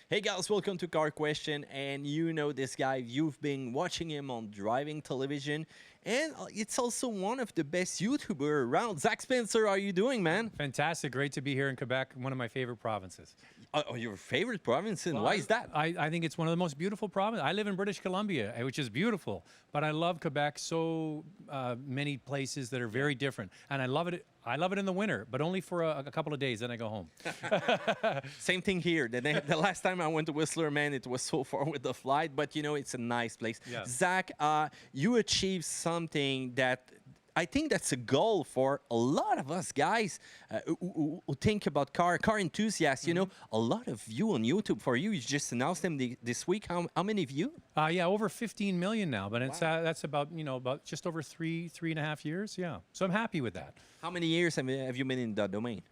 Hey guys, welcome to Car Question. And you know this guy, you've been watching him on driving television, and it's also one of the best YouTuber around. Zack Spencer, how are you doing, man? Fantastic. Great to be here in Quebec, one of my favorite provinces. Your favorite province, and why is that? I think it's one of the most beautiful provinces. I live in British Columbia, which is beautiful, but I love Quebec so many places that are very different. And I love it. I love it in the winter, but only for a couple of days, then I go home. Same thing here. The last time I went to Whistler, man, it was so far with the flight, but you know, it's a nice place. Yeah. Zach, you achieved something that I think that's a goal for a lot of us guys who think about car enthusiasts. You know, a lot of view on YouTube for you. You just announced them this week. How many view? Yeah, over 15 million now, but it's that's about about just over three and a half years. Yeah, so I'm happy with that. How many years have you been in the domain?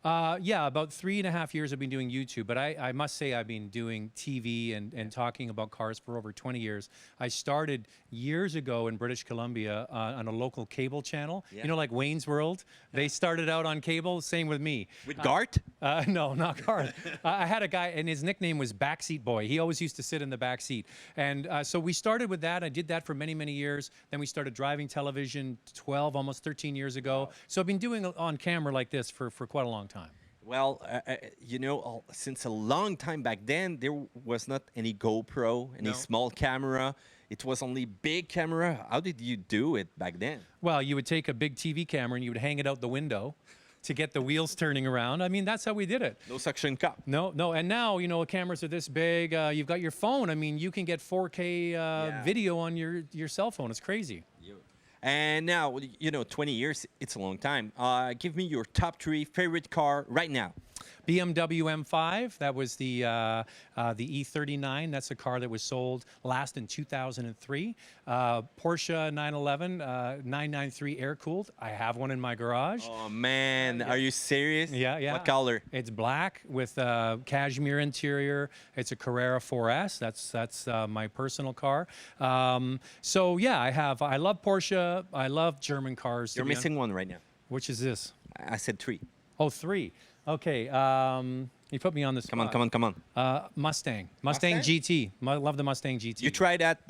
Yeah, about 3.5 years I've been doing YouTube, but I must say I've been doing TV and talking about cars for over 20 years. I started years ago in British Columbia on a local cable channel, Yeah. you know, like Wayne's World. They started out on cable, same with me. With Gart? No, not Garth. I had a guy, and his nickname was Backseat Boy. He always used to sit in the back seat. And so we started with that. I did that for many, many years. Then we started driving television 12, almost 13 years ago. Wow. So I've been doing on camera like this for quite a long time. Well, you know, since a long time back then, there was not any GoPro, any small camera. It was only big camera. How did you do it back then? Well, you would take a big TV camera and you would hang it out the window to get the wheels turning around. I mean, that's how we did it. No suction cup. No. And now, you know, cameras are this big. You've got your phone. I mean, you can get 4K video on your cell phone. It's crazy. And now, you know, 20 years, it's a long time. Give me your top 3 favorite car right now. BMW M5, that was the E39. That's a car that was sold last in 2003. Porsche 911, 993 air-cooled. I have one in my garage. Oh, man. Are you serious? Yeah. What color? It's black with cashmere interior. It's a Carrera 4S. That's my personal car. So, yeah, I love Porsche. I love German cars. You're missing one right now. Which is this? I said 3. Oh, 3. Okay, you put me on this. Come on. Mustang GT. I love the Mustang GT. You tried that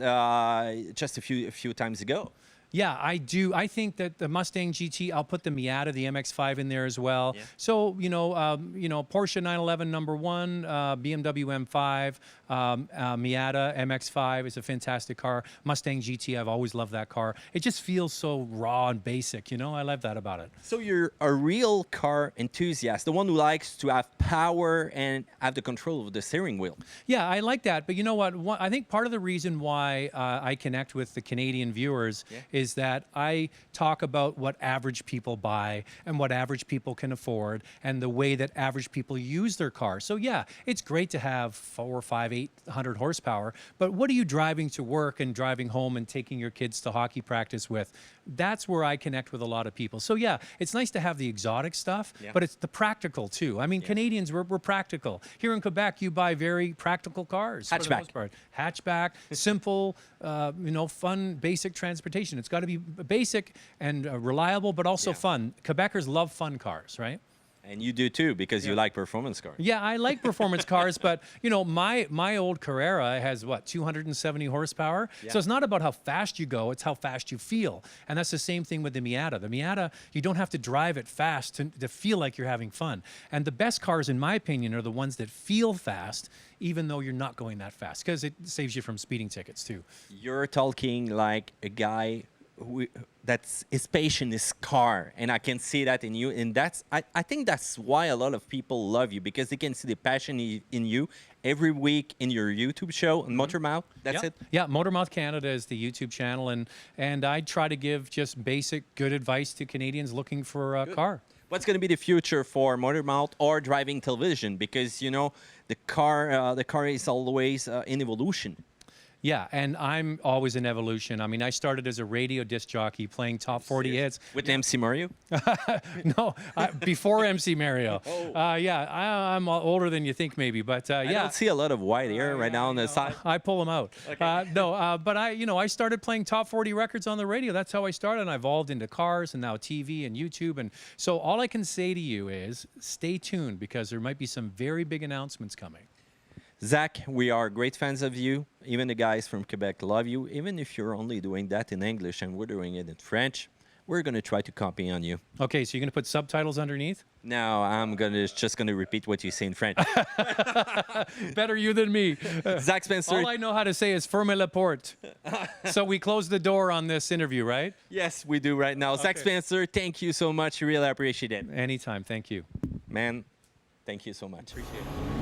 just a few times ago. Yeah, I do. I think that the Mustang GT, I'll put the Miata, the MX-5 in there as well. Yeah. So, Porsche 911 #1, BMW M5, Miata MX-5 is a fantastic car. Mustang GT, I've always loved that car. It just feels so raw and basic, you know? I love that about it. So you're a real car enthusiast, the one who likes to have power and have the control of the steering wheel. Yeah, I like that. But you know what? I think part of the reason why I connect with the Canadian viewers is that I talk about what average people buy and what average people can afford and the way that average people use their car. So yeah, it's great to have 400, 500, 800 horsepower, but what are you driving to work and driving home and taking your kids to hockey practice with? That's where I connect with a lot of people. So yeah, it's nice to have the exotic stuff, but it's the practical too. I mean, Canadians, we're practical. Here in Quebec, you buy very practical cars. Hatchback. For the most part. Hatchback, simple, fun, basic transportation. It's got to be basic and reliable, but also fun. Quebecers love fun cars, right? And you do too, because you like performance cars. Yeah, I like performance cars, but you know, my old Carrera has what, 270 horsepower. So it's not about how fast you go; it's how fast you feel. And that's the same thing with the Miata. The Miata, you don't have to drive it fast to feel like you're having fun. And the best cars, in my opinion, are the ones that feel fast, even though you're not going that fast, because it saves you from speeding tickets too. You're talking like a guy that's his passion is car, and I can see that in you, and I think that's why a lot of people love you, because they can see the passion in you every week in your YouTube show on Motormouth. That's it. Yeah, Motormouth Canada is the YouTube channel, and I try to give just basic good advice to Canadians looking for a car. What's going to be the future for Motormouth or driving television? Because you know the car is always in evolution. Yeah, and I'm always in evolution. I mean, I started as a radio disc jockey playing top 40 hits. With MC Mario? No, before MC Mario. Yeah, I'm older than you think maybe, but I don't see a lot of white hair right now on the side. I pull them out. Okay. But I started playing top 40 records on the radio. That's how I started, and I evolved into cars and now TV and YouTube. And so all I can say to you is stay tuned, because there might be some very big announcements coming. Zach, we are great fans of you. Even the guys from Quebec love you. Even if you're only doing that in English and we're doing it in French, we're going to try to copy on you. Okay, so you're going to put subtitles underneath? Now I'm just going to repeat what you say in French. Better you than me. Zack Spencer. All I know how to say is ferme la porte. So we close the door on this interview, right? Yes, we do right now. Zack Spencer, thank you so much. Really appreciate it. Anytime. Thank you. Man, thank you so much. Appreciate it.